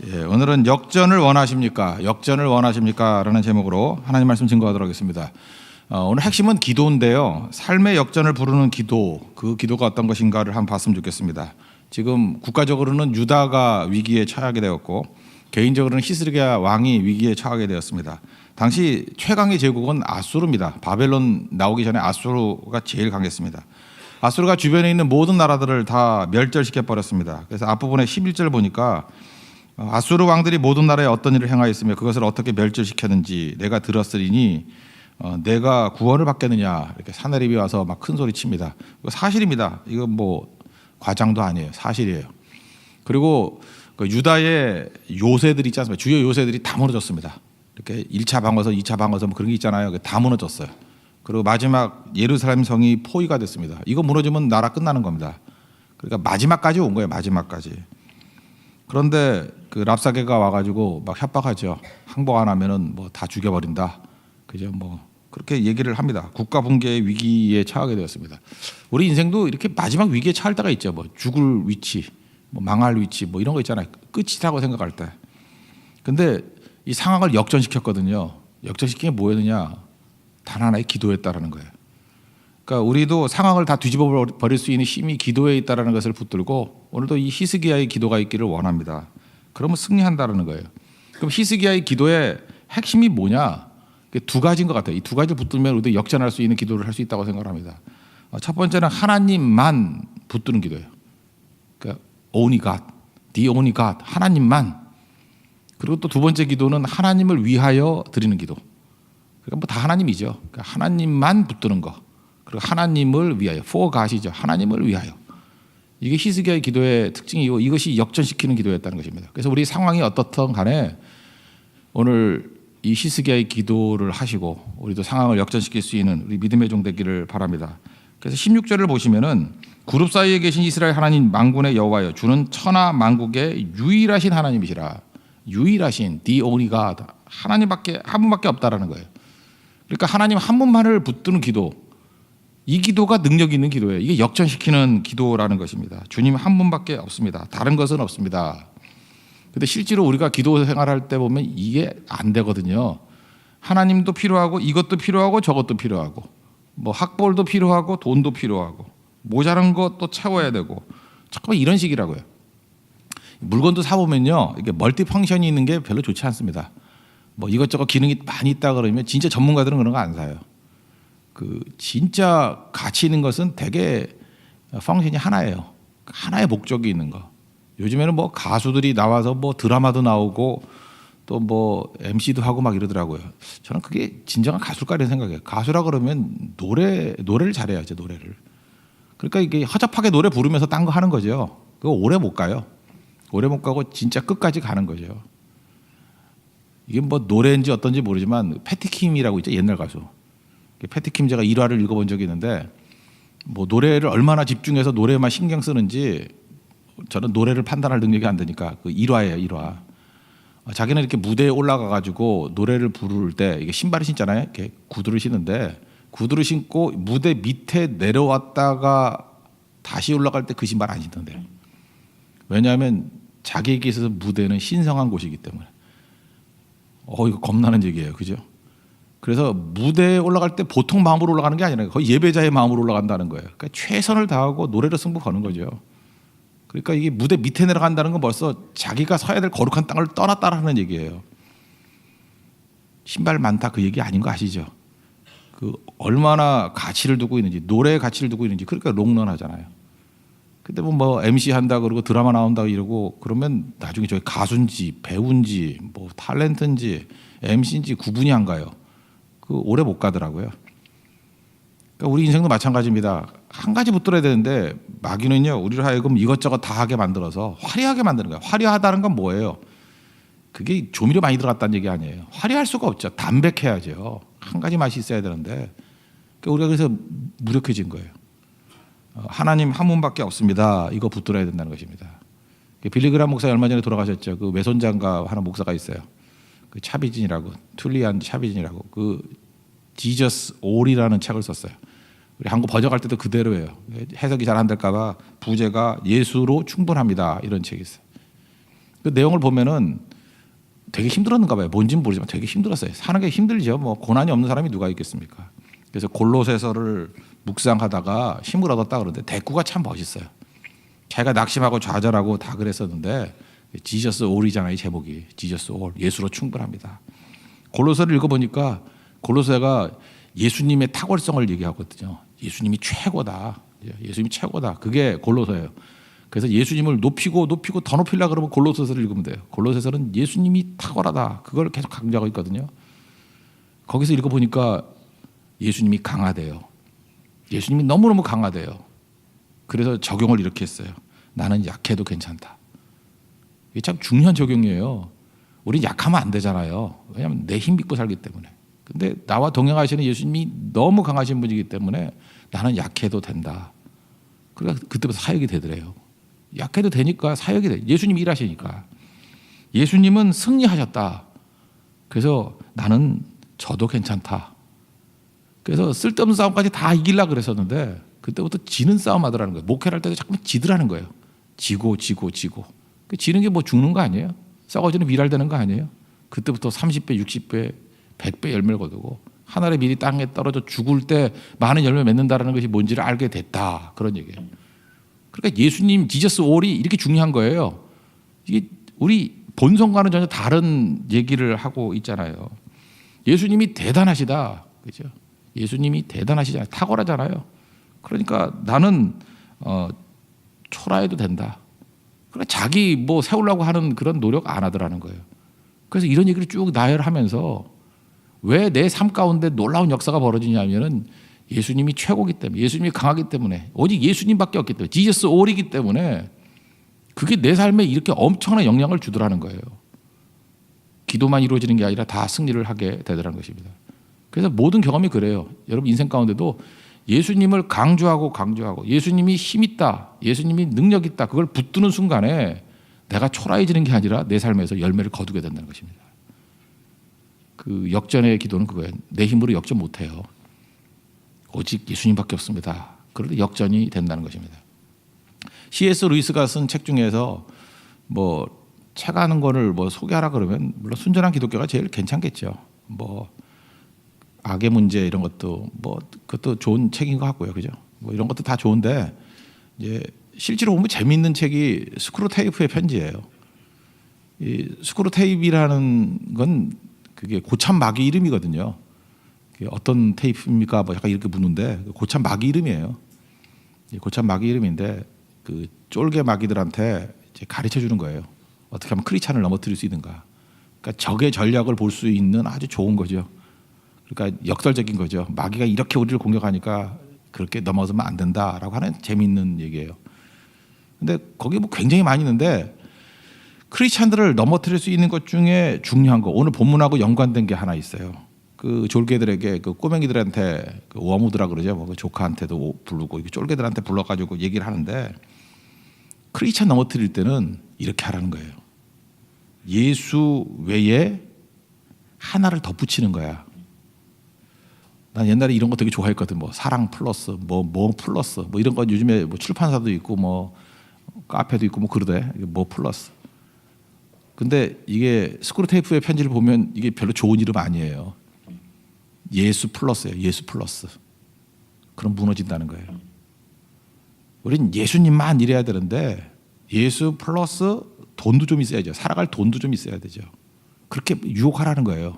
오늘은 역전을 원하십니까? 역전을 원하십니까? 라는 제목으로 하나님 말씀 증거하도록 하겠습니다. 오늘 핵심은 기도인데요. 삶의 역전을 부르는 기도, 그 기도가 어떤 것인가를 한번 봤으면 좋겠습니다. 지금 국가적으로는 유다가 위기에 처하게 되었고 개인적으로는 히스기야 왕이 위기에 처하게 되었습니다. 당시 최강의 제국은 아수르입니다. 바벨론 나오기 전에 아수르가 제일 강했습니다. 아수르가 주변에 있는 모든 나라들을 다 멸절시켜 버렸습니다. 그래서 앞부분에 11절 보니까 아수르 왕들이 모든 나라에 어떤 일을 행하였으며 그것을 어떻게 멸절시켰는지 내가 들었으리니 내가 구원을 받겠느냐, 이렇게 사내립이 와서 막 큰 소리 칩니다. 이거 사실입니다. 이거 뭐 과장도 아니에요. 사실이에요. 그리고 그 유다의 요새들이 있지 않습니까? 주요 요새들이 다 무너졌습니다. 이렇게 1차 방어선, 2차 방어선 뭐 그런 게 있잖아요. 다 무너졌어요. 그리고 마지막 예루살렘 성이 포위가 됐습니다. 이거 무너지면 나라 끝나는 겁니다. 그러니까 마지막까지 온 거예요. 마지막까지. 그런데 그 랍사게가 와가지고 막 협박하죠. 항복 안 하면은 뭐 다 죽여버린다. 그죠? 뭐 그렇게 얘기를 합니다. 국가 붕괴의 위기에 처하게 되었습니다. 우리 인생도 이렇게 마지막 위기에 처할 때가 있죠. 뭐 죽을 위치, 뭐 망할 위치, 뭐 이런 거 있잖아요. 끝이라고 생각할 때. 근데 이 상황을 역전시켰거든요. 역전시킨 게 뭐였느냐? 단 하나의 기도였다라는 거예요. 그러니까 우리도 상황을 다 뒤집어 버릴 수 있는 힘이 기도에 있다라는 것을 붙들고 오늘도 이 히스기야의 기도가 있기를 원합니다. 그러면 승리한다라는 거예요. 그럼 히스기야의 기도의 핵심이 뭐냐? 두 가지인 것 같아요. 이 두 가지를 붙들면 우리도 역전할 수 있는 기도를 할 수 있다고 생각합니다. 첫 번째는 하나님만 붙드는 기도예요. 그러니까 only God, the only God, 하나님만. 그리고 또 두 번째 기도는 하나님을 위하여 드리는 기도. 그러니까 뭐 다 하나님이죠. 그러니까 하나님만 붙드는 거. 그리고 하나님을 위하여, for God이죠. 하나님을 위하여. 이게 히스기야의 기도의 특징이고 이것이 역전시키는 기도였다는 것입니다. 그래서 우리 상황이 어떻든 간에 오늘 이 히스기야의 기도를 하시고 우리도 상황을 역전시킬 수 있는 우리 믿음의 종 되기를 바랍니다. 그래서 16절을 보시면은 그룹 사이에 계신 이스라엘 하나님 만군의 여호와여 주는 천하 만국의 유일하신 하나님이시라. 유일하신 the only God, 하나님밖에 한 분밖에 없다라는 거예요. 그러니까 하나님 한 분만을 붙드는 기도, 이 기도가 능력 있는 기도예요. 이게 역전시키는 기도라는 것입니다. 주님 한 분밖에 없습니다. 다른 것은 없습니다. 근데 실제로 우리가 기도 생활할 때 보면 이게 안 되거든요. 하나님도 필요하고 이것도 필요하고 저것도 필요하고 뭐 학벌도 필요하고 돈도 필요하고 모자란 것도 채워야 되고 잠깐만 이런 식이라고요. 물건도 사보면요, 이게 멀티 펑션이 있는 게 별로 좋지 않습니다. 뭐 이것저것 기능이 많이 있다 그러면 진짜 전문가들은 그런 거 안 사요. 그 진짜 가치 있는 것은 되게 펑션이 하나예요. 하나의 목적이 있는 거. 요즘에는 뭐 가수들이 나와서 뭐 드라마도 나오고 또 뭐 MC도 하고 막 이러더라고요. 저는 그게 진정한 가수일까 이런 생각이에요. 가수라 그러면 노래를 잘해야죠, 노래를. 그러니까 이게 허접하게 노래 부르면서 딴 거 하는 거죠. 그거 오래 못 가요. 오래 못 가고 진짜 끝까지 가는 거죠. 이게 뭐 노래인지 어떤지 모르지만 패티킴이라고 있죠, 옛날 가수. 패티킴 제가 일화를 읽어본 적이 있는데 뭐 노래를 얼마나 집중해서 노래만 신경 쓰는지 저는 노래를 판단할 능력이 안 되니까 그 일화예요, 일화. 자기는 이렇게 무대에 올라가 가지고 노래를 부를 때 이게 신발을 신잖아요. 이렇게 구두를 신는데 구두를 신고 무대 밑에 내려왔다가 다시 올라갈 때 그 신발 안 신던데요. 왜냐하면 자기에게 있어서 무대는 신성한 곳이기 때문에. 이거 겁나는 얘기예요, 그죠? 그래서 무대에 올라갈 때 보통 마음으로 올라가는 게 아니라 거의 예배자의 마음으로 올라간다는 거예요. 그러니까 최선을 다하고 노래로 승부 거는 거죠. 그러니까 이게 무대 밑에 내려간다는 건 벌써 자기가 서야 될 거룩한 땅을 떠났다라는 얘기예요. 신발 많다 그 얘기 아닌 거 아시죠? 그 얼마나 가치를 두고 있는지, 노래에 가치를 두고 있는지. 그러니까 롱런 하잖아요. 근데 뭐 MC 한다 그러고 드라마 나온다 이러고 그러면 나중에 저희 가수인지 배우인지 뭐 탤런트인지 MC인지 구분이 안 가요. 그 오래 못 가더라고요. 그러니까 우리 인생도 마찬가지입니다. 한 가지 붙들어야 되는데 마귀는요, 우리를 하여금 이것저것 다 하게 만들어서 화려하게 만드는 거예요. 화려하다는 건 뭐예요? 그게 조미료 많이 들어갔다는 얘기 아니에요. 화려할 수가 없죠. 담백해야죠. 한 가지 맛이 있어야 되는데 그러니까 우리가 그래서 무력해진 거예요. 하나님 한 분밖에 없습니다. 이거 붙들어야 된다는 것입니다. 빌리그람 목사가 얼마 전에 돌아가셨죠. 그 외손장가 하는 목사가 있어요. 그 차비진이라고, 툴리안 차비진이라고, 그 지저스 올이라는 책을 썼어요. 우리 한국 번역할 때도 그대로예요. 해석이 잘 안 될까 봐 부제가 예수로 충분합니다. 이런 책이 있어요. 그 내용을 보면은 되게 힘들었는가 봐요. 뭔지는 모르지만 되게 힘들었어요. 사는 게 힘들죠. 뭐 고난이 없는 사람이 누가 있겠습니까? 그래서 골로새서를 묵상하다가 힘을 얻었다 그러는데 대꾸가 참 멋있어요. 자기가 낙심하고 좌절하고 다 그랬었는데 지저스 올이잖아요. 제목이 지저스 올, 예수로 충분합니다. 골로새를 읽어보니까 골로새가 예수님의 탁월성을 얘기하거든요. 예수님이 최고다. 예수님이 최고다. 그게 골로새예요. 그래서 예수님을 높이고 더 높이려고 그러면 골로새서를 읽으면 돼요. 골로새서는 예수님이 탁월하다. 그걸 계속 강조하고 있거든요. 거기서 읽어보니까 예수님이 강하대요. 예수님이 너무너무 강하대요. 그래서 적용을 이렇게 했어요. 나는 약해도 괜찮다. 이게 참 중요한 적용이에요. 우리 약하면 안 되잖아요. 왜냐하면 내 힘 믿고 살기 때문에. 근데 나와 동행하시는 예수님이 너무 강하신 분이기 때문에 나는 약해도 된다. 그러니까 그때부터 사역이 되더래요. 약해도 되니까 사역이 돼. 예수님이 일하시니까. 예수님은 승리하셨다. 그래서 나는 저도 괜찮다. 그래서 쓸데없는 싸움까지 다 이기려고 그랬었는데 그때부터 지는 싸움 하더라는 거예요. 목회를 할 때도 자꾸 지더라는 거예요. 지고. 그 지는 게 뭐 죽는 거 아니에요? 썩어지는 미랄되는 거 아니에요? 그때부터 30배, 60배, 100배 열매를 거두고 하늘의 밀이 땅에 떨어져 죽을 때 많은 열매 맺는다는 것이 뭔지를 알게 됐다. 그런 얘기예요. 그러니까 예수님 지저스 올이 이렇게 중요한 거예요. 이게 우리 본성과는 전혀 다른 얘기를 하고 있잖아요. 예수님이 대단하시다. 그죠? 예수님이 대단하시잖아요. 탁월하잖아요. 그러니까 나는 초라해도 된다. 그러니까 자기 뭐 세우려고 하는 그런 노력 안 하더라는 거예요. 그래서 이런 얘기를 쭉 나열하면서 왜 내 삶 가운데 놀라운 역사가 벌어지냐면은 예수님이 최고기 때문에, 예수님이 강하기 때문에, 오직 예수님밖에 없기 때문에, 지저스 올이기 때문에 그게 내 삶에 이렇게 엄청난 영향을 주더라는 거예요. 기도만 이루어지는 게 아니라 다 승리를 하게 되더라는 것입니다. 그래서 모든 경험이 그래요. 여러분 인생 가운데도 예수님을 강조하고 예수님이 힘 있다, 예수님이 능력 있다, 그걸 붙드는 순간에 내가 초라해지는 게 아니라 내 삶에서 열매를 거두게 된다는 것입니다. 그 역전의 기도는 그거예요. 내 힘으로 역전 못해요. 오직 예수님밖에 없습니다. 그런데 역전이 된다는 것입니다. C.S. 루이스가 쓴 책 중에서 뭐 책 하는 거를 뭐 소개하라 그러면 물론 순전한 기독교가 제일 괜찮겠죠. 뭐 악의 문제 이런 것도 뭐 그것도 좋은 책인 것 같고요, 그죠? 뭐 이런 것도 다 좋은데 이제 실제로 보면 재미있는 책이 스크루테이프의 편지예요. 이 스크루테이프라는 건 그게 고참 마귀 이름이거든요. 어떤 테이프입니까? 뭐 약간 이렇게 묻는데 고참 마귀 이름이에요. 고참 마귀 이름인데 그 쫄개 마귀들한테 이제 가르쳐 주는 거예요. 어떻게 하면 크리스찬을 넘어뜨릴 수 있는가. 그러니까 적의 전략을 볼 수 있는 아주 좋은 거죠. 그러니까 역설적인 거죠. 마귀가 이렇게 우리를 공격하니까 그렇게 넘어서면 안 된다라고 하는 재미있는 얘기예요. 근데 거기 뭐 굉장히 많이 있는데 크리스찬들을 넘어뜨릴 수 있는 것 중에 중요한 거, 오늘 본문하고 연관된 게 하나 있어요. 그 졸개들에게, 그 꼬맹이들한테, 그 워무드라 그러죠. 뭐 그 조카한테도 부르고 쫄개들한테 불러가지고 얘기를 하는데 크리스찬 넘어뜨릴 때는 이렇게 하라는 거예요. 예수 외에 하나를 덧붙이는 거야. 난 옛날에 이런 거 되게 좋아했거든. 뭐 사랑 플러스, 뭐 플러스, 뭐 이런 거 요즘에 뭐 출판사도 있고 뭐 카페도 있고 뭐 그러대. 뭐 플러스. 근데 이게 스크루테이프의 편지를 보면 이게 별로 좋은 이름 아니에요. 예수 플러스예요. 예수 플러스. 그럼 무너진다는 거예요. 우린 예수님만 이래야 되는데 예수 플러스 돈도 좀 있어야죠. 살아갈 돈도 좀 있어야 되죠. 그렇게 유혹하라는 거예요.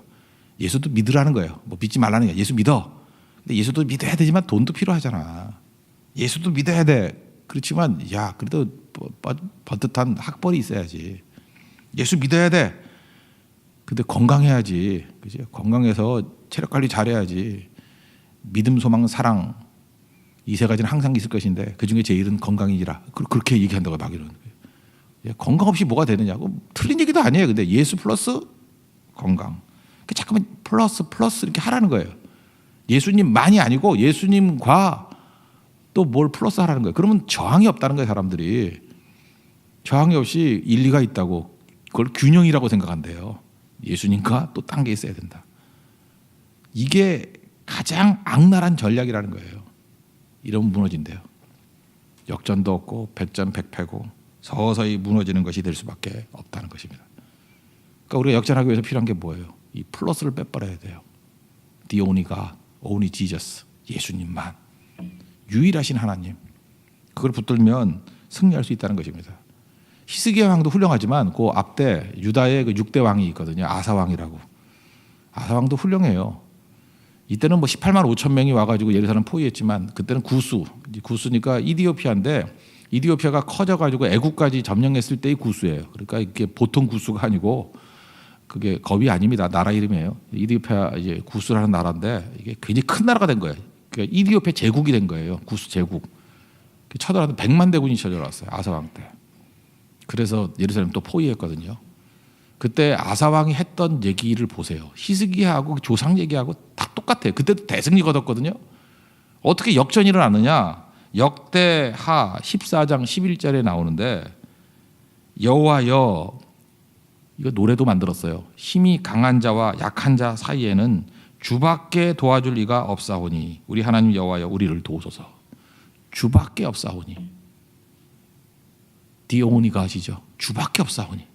예수도 믿으라는 거예요. 뭐 믿지 말라는 거예요. 예수 믿어. 근데 예수도 믿어야 되지만 돈도 필요하잖아. 예수도 믿어야 돼. 그렇지만 야 그래도 버듯한 학벌이 있어야지. 예수 믿어야 돼. 근데 건강해야지. 그지? 건강해서 체력 관리 잘해야지. 믿음, 소망, 사랑 이 세 가지는 항상 있을 것인데 그 중에 제일은 건강이라. 그렇게 얘기한다고 마귀는. 건강 없이 뭐가 되느냐고. 틀린 얘기도 아니에요. 근데 예수 플러스 건강. 잠깐만 플러스 이렇게 하라는 거예요. 예수님만이 아니고 예수님과 또 뭘 플러스 하라는 거예요. 그러면 저항이 없다는 거예요. 사람들이. 저항이 없이 일리가 있다고. 그걸 균형이라고 생각한대요. 예수님과 또 딴 게 있어야 된다. 이게 가장 악랄한 전략이라는 거예요. 이러면 무너진대요. 역전도 없고 백전 백패고 서서히 무너지는 것이 될 수밖에 없다는 것입니다. 그러니까 우리가 역전하기 위해서 필요한 게 뭐예요? 이 플러스를 빼버려야 돼요. The only God, only Jesus, 예수님만, 유일하신 하나님. 그걸 붙들면 승리할 수 있다는 것입니다. 히스기야 왕도 훌륭하지만 그 앞대 유다의 그 6대 왕이 있거든요. 아사 왕이라고. 아사 왕도 훌륭해요. 이때는 뭐 18만 5천 명이 와가지고 예루살렘 포위했지만 그때는 구수니까 이디오피아인데 이디오피아가 커져가지고 애국까지 점령했을 때의 구수예요. 그러니까 이게 보통 구수가 아니고 그게 겁이 아닙니다. 나라 이름이에요. 이디오피아 이제 구수라는 나라인데 이게 굉장히 큰 나라가 된 거예요. 그러니까 이디오피아 제국이 된 거예요. 구수 제국. 쳐들어왔는데 100만 대군이 쳐들어왔어요. 아사 왕 때. 그래서 예루살렘 또 포위했거든요. 그때 아사 왕이 했던 얘기를 보세요. 히스기야하고 조상 얘기하고 다 똑같아요. 그때도 대승리 거뒀거든요. 어떻게 역전이 일어나느냐? 역대하 14장 11절에 나오는데 여호와여, 이거 노래도 만들었어요. 힘이 강한 자와 약한 자 사이에는 주밖에 도와줄 이가 없사오니 우리 하나님 여호와여 우리를 도우소서. 주밖에 없사오니. The only God이죠. 주밖에 없사오니.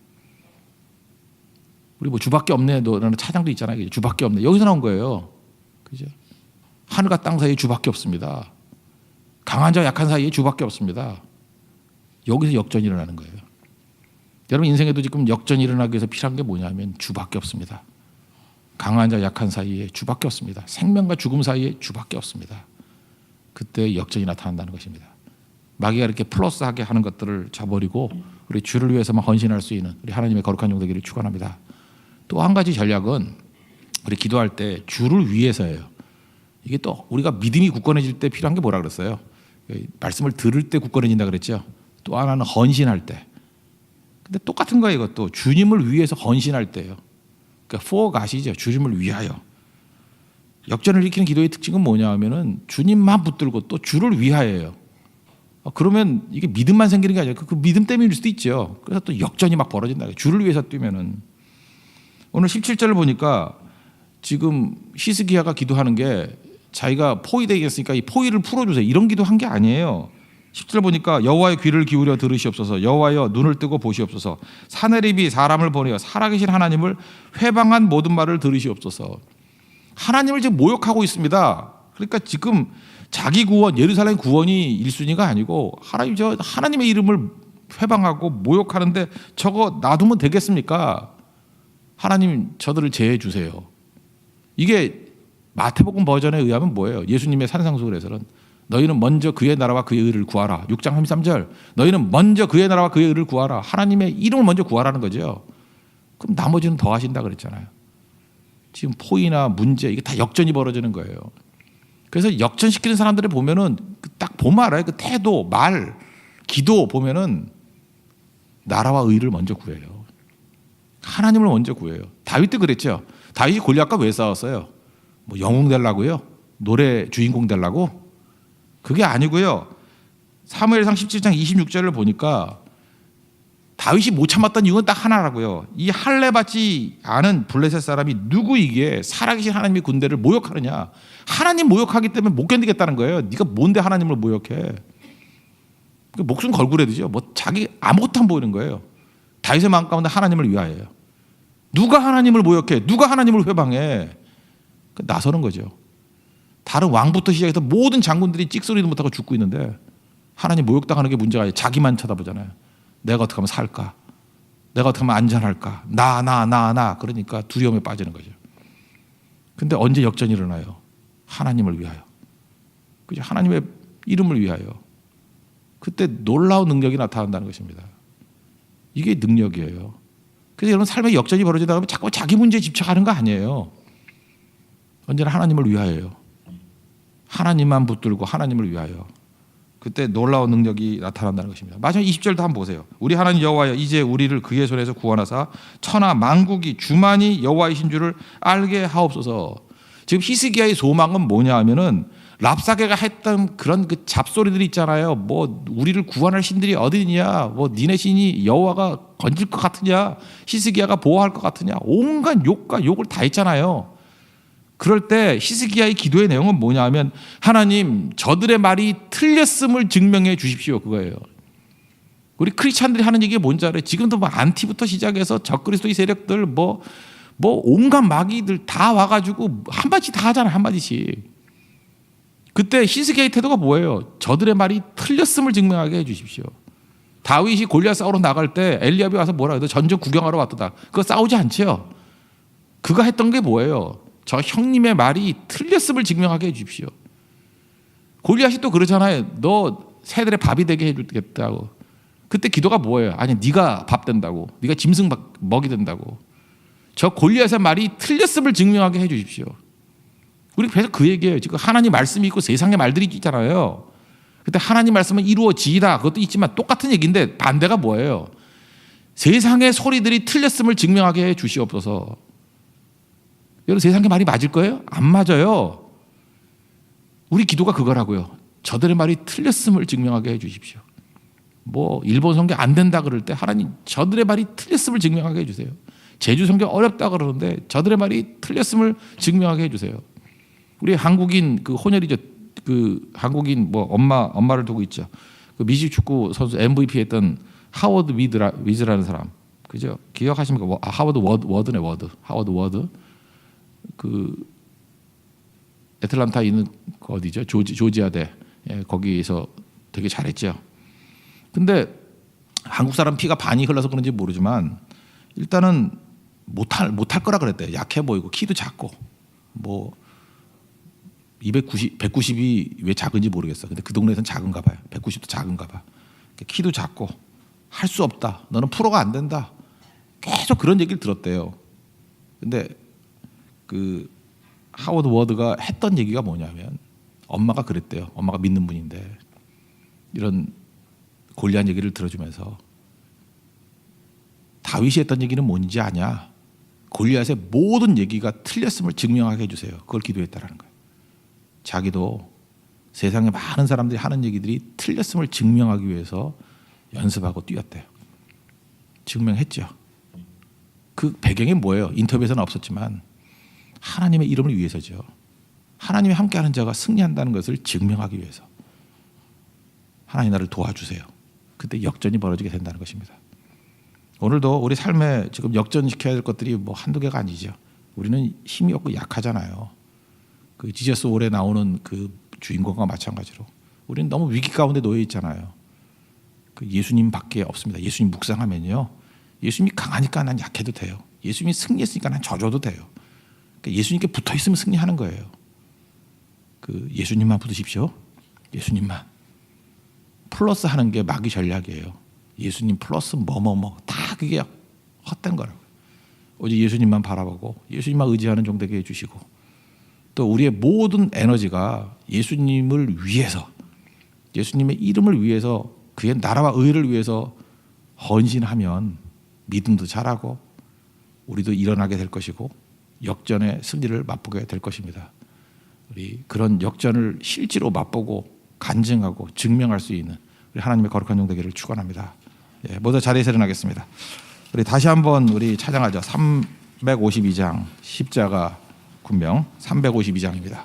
우리 뭐 주밖에 없네 라는 차장도 있잖아요. 주밖에 없네. 여기서 나온 거예요. 그죠? 하늘과 땅 사이에 주밖에 없습니다. 강한 자와 약한 사이에 주밖에 없습니다. 여기서 역전이 일어나는 거예요. 여러분 인생에도 지금 역전이 일어나기 위해서 필요한 게 뭐냐면 주밖에 없습니다. 강한 자 약한 사이에 주밖에 없습니다. 생명과 죽음 사이에 주밖에 없습니다. 그때 역전이 나타난다는 것입니다. 마귀가 이렇게 플러스하게 하는 것들을 저버리고 우리 주를 위해서만 헌신할 수 있는 우리 하나님의 거룩한 종 되기를 축원합니다. 또 한 가지 전략은 우리 기도할 때 주를 위해서예요. 이게 또 우리가 믿음이 굳건해질 때 필요한 게 뭐라 그랬어요? 말씀을 들을 때 굳건해진다 그랬죠. 또 하나는 헌신할 때. 근데 똑같은 거예요. 이것도 주님을 위해서 헌신할 때예요. 그러니까 for God이죠. 주님을 위하여. 역전을 일으키는 기도의 특징은 뭐냐 하면은 주님만 붙들고 또 주를 위하여예요. 그러면 이게 믿음만 생기는 게 아니라 그 믿음 때문일 수도 있죠. 그래서 또 역전이 막 벌어진다. 주를 위해서 뛰면은 오늘 17절을 보니까 지금 히스기야가 기도하는 게 자기가 포위되겠으니까 이 포위를 풀어주세요. 이런 기도한 게 아니에요. 10절 보니까 여호와의 귀를 기울여 들으시옵소서. 여호와여 눈을 뜨고 보시옵소서. 사내립이 사람을 보내어 살아계신 하나님을 회방한 모든 말을 들으시옵소서. 하나님을 지금 모욕하고 있습니다. 그러니까 지금 자기 구원, 예루살렘 구원이 1순위가 아니고 하나님의 이름을 회방하고 모욕하는데 저거 놔두면 되겠습니까? 하나님 저들을 제해 주세요. 이게 마태복음 버전에 의하면 뭐예요? 예수님의 산상수훈에서는 너희는 먼저 그의 나라와 그의 의를 구하라. 6장 33절. 너희는 먼저 그의 나라와 그의 의를 구하라. 하나님의 이름을 먼저 구하라는 거죠. 그럼 나머지는 더 하신다 그랬잖아요. 지금 포위나 문제 이게 다 역전이 벌어지는 거예요. 그래서 역전시키는 사람들을 보면은 딱 보면 알아요. 그 태도, 말, 기도 보면은 나라와 의를 먼저 구해요. 하나님을 먼저 구해요. 다윗도 그랬죠. 다윗이 골리앗과 왜 싸웠어요? 뭐 영웅 되려고요? 노래 주인공 되려고? 그게 아니고요. 사무엘상 17장 26절을 보니까 다윗이 못 참았던 이유는 딱 하나라고요. 이 할례 받지 않은 블레셋 사람이 누구이기에 살아계신 하나님의 군대를 모욕하느냐. 하나님 모욕하기 때문에 못 견디겠다는 거예요. 네가 뭔데 하나님을 모욕해. 목숨 걸고 그래도죠. 뭐 자기 아무것도 안 보이는 거예요. 다윗의 마음 가운데 하나님을 위하여요. 누가 하나님을 모욕해? 누가 하나님을 회방해? 나서는 거죠. 다른 왕부터 시작해서 모든 장군들이 찍소리도 못하고 죽고 있는데 하나님 모욕당하는 게 문제가 아니에요. 자기만 쳐다보잖아요. 내가 어떻게 하면 살까? 내가 어떻게 하면 안전할까? 나. 그러니까 두려움에 빠지는 거죠. 근데 언제 역전이 일어나요? 하나님을 위하여. 그죠? 하나님의 이름을 위하여. 그때 놀라운 능력이 나타난다는 것입니다. 이게 능력이에요. 그래서 여러분 삶의 역전이 벌어지다 보면 자꾸 자기 문제에 집착하는 거 아니에요. 언제나 하나님을 위하여요. 하나님만 붙들고 하나님을 위하여. 그때 놀라운 능력이 나타난다는 것입니다. 마지막 20절도 한번 보세요. 우리 하나님 여호와여 이제 우리를 그의 손에서 구원하사 천하 만국이 주만이 여호와이신 줄을 알게 하옵소서. 지금 히스기야의 소망은 뭐냐 하면은 랍사게가 했던 그런 그 잡소리들이 있잖아요. 뭐 우리를 구원할 신들이 어디 있냐? 뭐 니네 신이 여호와가 건질 것 같으냐? 히스기야가 보호할 것 같으냐? 온갖 욕과 욕을 다 했잖아요. 그럴 때 히스기야의 기도의 내용은 뭐냐 하면 하나님 저들의 말이 틀렸음을 증명해 주십시오. 그거예요. 우리 크리스찬들이 하는 얘기가 뭔지 알아요? 지금도 뭐 안티부터 시작해서 적그리스도의 세력들 뭐 온갖 마귀들 다 와가지고 한마디씩 다 하잖아요. 한마디씩. 그때 히스기야의 태도가 뭐예요? 저들의 말이 틀렸음을 증명하게 해주십시오. 다윗이 골리앗 싸우러 나갈 때 엘리압이 와서 뭐라 해도 전쟁 구경하러 왔다. 그거 싸우지 않죠. 그가 했던 게 뭐예요? 저 형님의 말이 틀렸음을 증명하게 해주십시오. 골리앗이 또 그러잖아요. 너 새들의 밥이 되게 해주겠다고. 그때 기도가 뭐예요? 아니 네가 밥 된다고. 네가 짐승 먹이 된다고. 저 골리앗의 말이 틀렸음을 증명하게 해주십시오. 우리 계속 그 얘기예요. 지금 하나님 말씀이 있고 세상의 말들이 있잖아요. 근데 하나님 말씀은 이루어지이다. 그것도 있지만 똑같은 얘기인데 반대가 뭐예요? 세상의 소리들이 틀렸음을 증명하게 해 주시옵소서. 여러분 세상의 말이 맞을 거예요? 안 맞아요. 우리 기도가 그거라고요. 저들의 말이 틀렸음을 증명하게 해 주십시오. 뭐 일본 성경 안 된다 그럴 때 하나님 저들의 말이 틀렸음을 증명하게 해주세요. 제주 성경 어렵다 그러는데 저들의 말이 틀렸음을 증명하게 해주세요. 우리 한국인 그 혼혈이죠. 그 한국인 뭐 엄마를 두고 있죠. 그 미식 축구 선수 MVP 했던 하워드 위즈라는 사람, 그죠? 기억하십니까? 하워드 워드네 하워드 워드. 그 애틀란타 있는 그 어디죠? 조지아대. 예, 거기서 되게 잘했죠. 근데 한국 사람 피가 반이 흘러서 그런지 모르지만 일단은 못할 거라 그랬대요. 약해 보이고 키도 작고 뭐 190이 왜 작은지 모르겠어. 근데 그 동네에서는 작은가 봐요. 190도 작은가 봐. 키도 작고 할 수 없다. 너는 프로가 안 된다. 계속 그런 얘기를 들었대요. 근데 그 하워드 워드가 했던 얘기가 뭐냐면 엄마가 그랬대요. 엄마가 믿는 분인데 이런 골리앗 얘기를 들어주면서 다윗이 했던 얘기는 뭔지 아냐? 골리앗의 모든 얘기가 틀렸음을 증명하게 해주세요. 그걸 기도했다라는 거예요. 자기도 세상에 많은 사람들이 하는 얘기들이 틀렸음을 증명하기 위해서 연습하고 뛰었대요. 증명했죠. 그 배경이 뭐예요? 인터뷰에서는 없었지만 하나님의 이름을 위해서죠. 하나님이 함께하는 자가 승리한다는 것을 증명하기 위해서 하나님 나를 도와주세요. 그때 역전이 벌어지게 된다는 것입니다. 오늘도 우리 삶에 지금 역전시켜야 될 것들이 뭐 한두 개가 아니죠. 우리는 힘이 없고 약하잖아요. 그 지저스 올해 나오는 그 주인공과 마찬가지로 우리는 너무 위기 가운데 놓여 있잖아요. 그 예수님밖에 없습니다. 예수님 묵상하면요, 예수님이 강하니까 난 약해도 돼요. 예수님이 승리했으니까 난 져줘도 돼요. 그러니까 예수님께 붙어 있으면 승리하는 거예요. 그 예수님만 붙으십시오. 예수님만. 플러스 하는 게 마귀 전략이에요. 예수님 플러스 다 그게 헛된 거라고요. 오직 예수님만 바라보고 예수님만 의지하는 종 되게 해주시고 또 우리의 모든 에너지가 예수님을 위해서, 예수님의 이름을 위해서, 그의 나라와 의를 위해서 헌신하면 믿음도 잘하고 우리도 일어나게 될 것이고 역전의 승리를 맛보게 될 것입니다. 우리 그런 역전을 실제로 맛보고 간증하고 증명할 수 있는 우리 하나님의 거룩한 종 되기를 축원합니다. 예, 모두 자리에서 일어나겠습니다. 우리 다시 한번 우리 찬양하죠. 352장 십자가 군명 352장입니다.